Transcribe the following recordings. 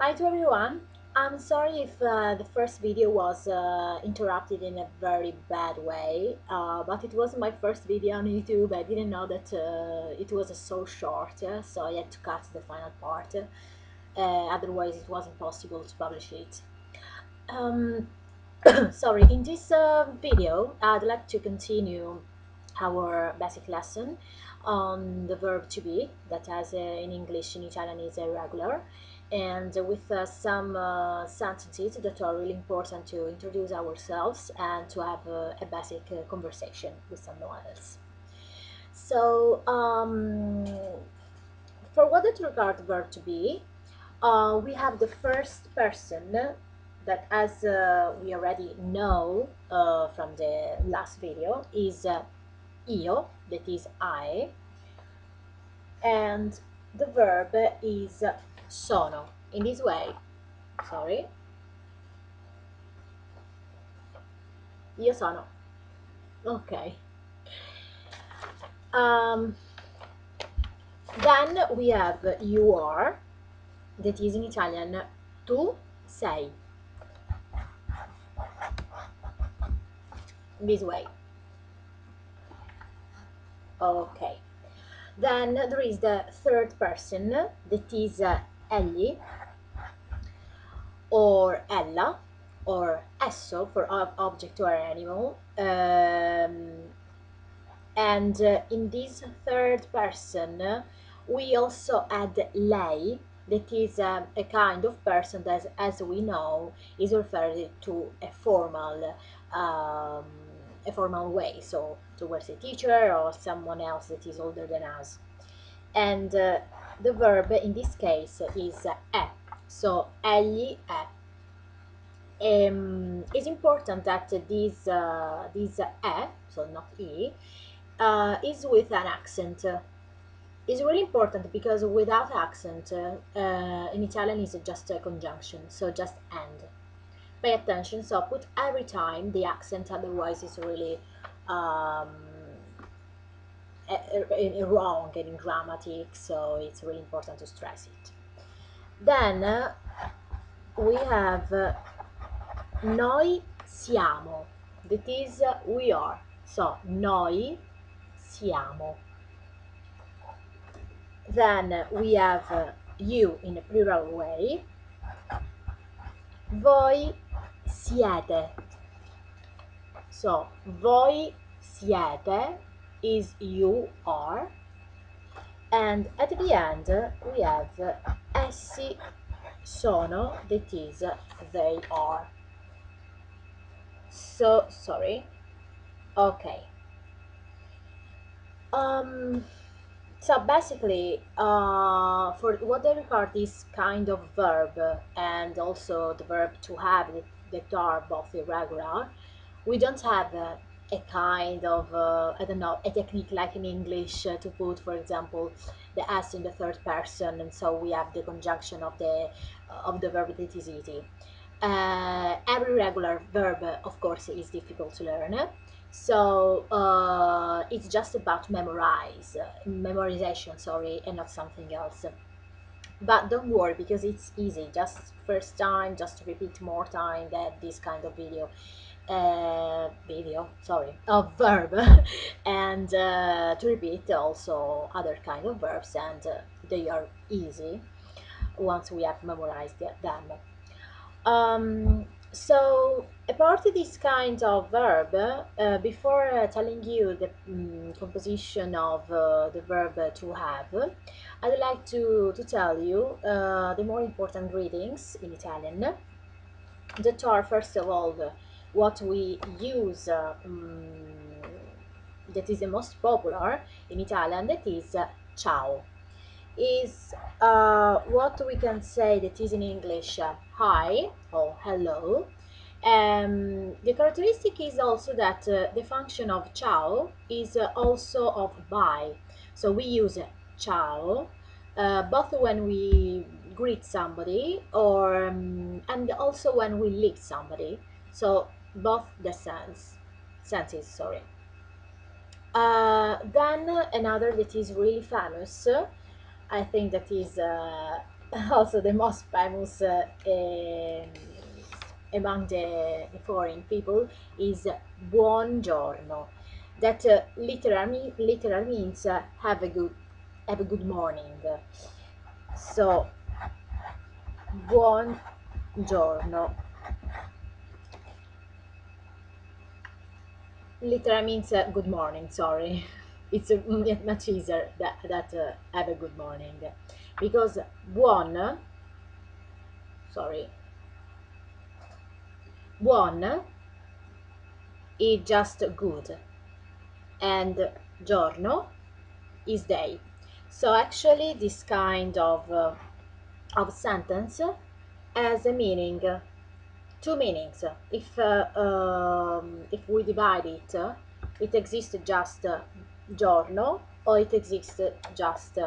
Hi to everyone. I'm sorry if the first video was interrupted in a very bad way, but it was my first video on YouTube. I didn't know that it was so short, so I had to cut the final part. Otherwise, it wasn't possible to publish it. Um, Sorry, in this video, I'd like to continue our basic lesson on the verb to be, that as in English, in Italian is irregular, and with some sentences that are really important to introduce ourselves and to have a basic conversation with someone else. So, for what it regards verb to be, we have the first person that, as we already know from the last video, is io, that is I, and the verb is sono. In this way, sorry, io sono. Okay. Um, then we have you are, that is in Italian tu sei. In this way. Okay. Then there is the third person, that is egli, or ella, or esso for object or animal. And in this third person, we also add lei, that is a kind of person that, as we know, is referred to um, a formal way, so towards a teacher or someone else that is older than us. And the verb in this case is è, so egli è. It's important that this è, so not e, is with an accent. It's really important because without accent, in Italian is just a conjunction, so just and. Pay attention, so put every time the accent, otherwise it's really wrong and grammatic, so it's really important to stress it. Then we have noi siamo, that is we are, so noi siamo. Then we have you in a plural way, voi siete, so voi siete is you are, and at the end we have essi sono, that is they are. So sorry. Okay. So basically, for what they regard this kind of verb and also the verb to have that are both irregular, we don't have a kind of I don't know, a technique like in English to put, for example, the s in the third person, and so we have the conjunction of the verb that is easy. Every regular verb, of course, is difficult to learn. So it's just about memorization, sorry, and not something else. But don't worry, because it's easy. Just first time, just repeat more time that this kind of of verb, and to repeat also other kind of verbs, and they are easy once we have memorized them. So apart of this kind of verb, before telling you the composition of the verb to have, I'd like to tell you the more important greetings in Italian, that are first of all what we use, that is the most popular in Italian, that is ciao. Is what we can say that is in English hi or hello. The characteristic is also that the function of ciao is also of bye. So we use ciao both when we greet somebody or and also when we leave somebody. So both the senses, sorry. Then another that is really famous, I think that is Also the most famous among the foreign people is buongiorno. That literal means have a good morning. So buongiorno literal means good morning. Sorry, it's much easier that have a good morning, because buon, sorry, buon is just good, and giorno is day. So actually, this kind of sentence has a meaning, two meanings. If we divide it, it exists just giorno, or it exists just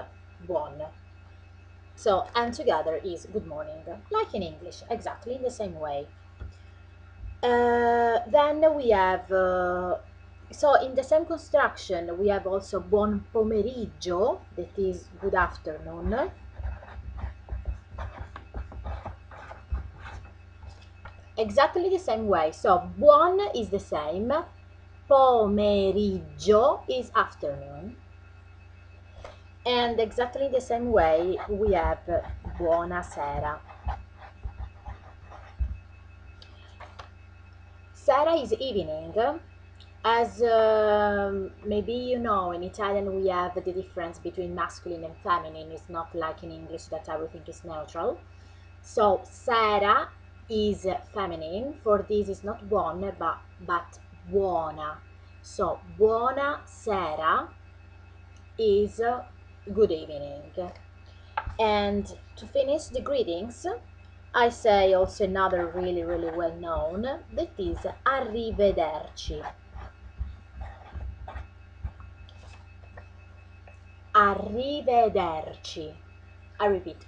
buon. So and together is good morning, like in English, exactly in the same way. Then we have, so in the same construction, we have also buon pomeriggio, that is good afternoon. Exactly the same way. So buon is the same, pomeriggio is afternoon. And exactly the same way we have buonasera. Sera is evening. As maybe you know, in Italian we have the difference between masculine and feminine. It's not like in English that everything is neutral. So sera is feminine. For this is not buon, but buona. So buona sera is good evening. And to finish the greetings, I say also another really well known, that is arrivederci. Arrivederci. I repeat,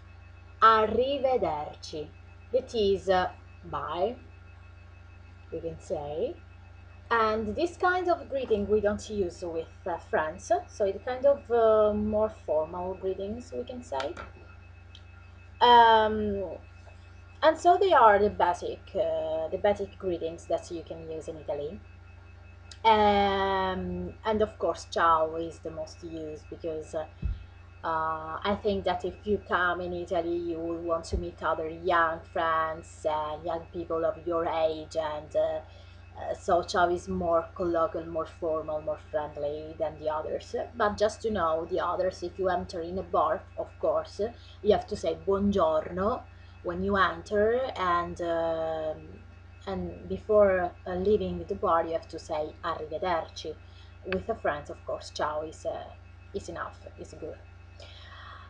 arrivederci. That is bye, we can say. And this kind of greeting we don't use with friends, so it's kind of more formal greetings, we can say. Um, and so they are the basic greetings that you can use in Italy. And of course, ciao is the most used, because I think that if you come in Italy, you will want to meet other young friends and young people of your age, and so ciao is more colloquial, more formal, more friendly than the others. But just to know the others, if you enter in a bar, of course, you have to say buongiorno when you enter, and before leaving the bar, you have to say arrivederci. With a friend, of course, ciao is enough, is good.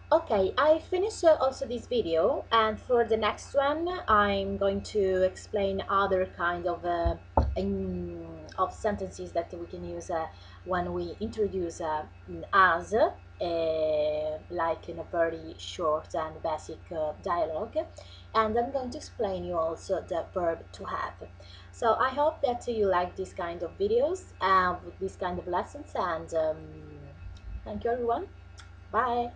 Okay, I finished also this video, and for the next one I'm going to explain other kind of sentences that we can use when we introduce as, like in a very short and basic dialogue. And I'm going to explain you also the verb to have. So I hope that you like this kind of videos with this kind of lessons, and thank you everyone. Bye.